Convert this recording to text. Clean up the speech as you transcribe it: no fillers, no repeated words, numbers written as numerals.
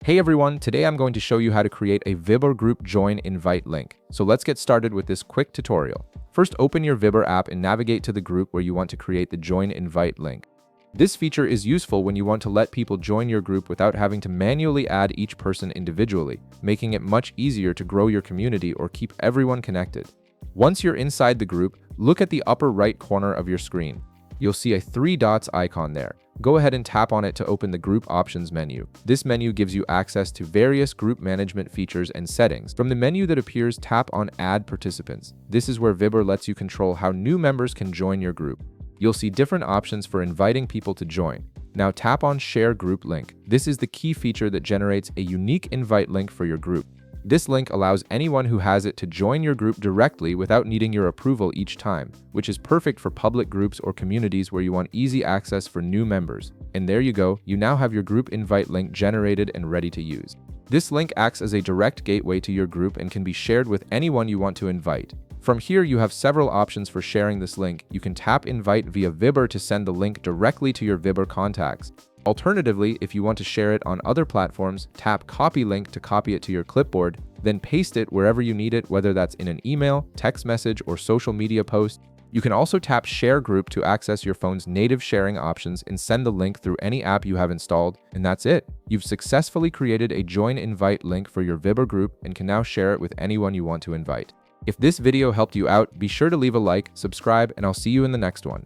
Hey everyone, today I'm going to show you how to create a Viber group join invite link. So let's get started with this quick tutorial. First, open your Viber app and navigate to the group where you want to create the join invite link. This feature is useful when you want to let people join your group without having to manually add each person individually, making it much easier to grow your community or keep everyone connected. Once you're inside the group, look at the upper right corner of your screen. You'll see a 3 dots icon there. Go ahead and tap on it to open the Group Options menu. This menu gives you access to various group management features and settings. From the menu that appears, tap on Add Participants. This is where Viber lets you control how new members can join your group. You'll see different options for inviting people to join. Now tap on Share Group Link. This is the key feature that generates a unique invite link for your group. This link allows anyone who has it to join your group directly without needing your approval each time, which is perfect for public groups or communities where you want easy access for new members. And there you go, you now have your group invite link generated and ready to use. This link acts as a direct gateway to your group and can be shared with anyone you want to invite. From here, you have several options for sharing this link. You can tap Invite via Viber to send the link directly to your Viber contacts. Alternatively, if you want to share it on other platforms, tap Copy Link to copy it to your clipboard, then paste it wherever you need it, whether that's in an email, text message, or social media post. You can also tap Share Group to access your phone's native sharing options and send the link through any app you have installed, and that's it. You've successfully created a join invite link for your Viber group and can now share it with anyone you want to invite. If this video helped you out, be sure to leave a like, subscribe, and I'll see you in the next one.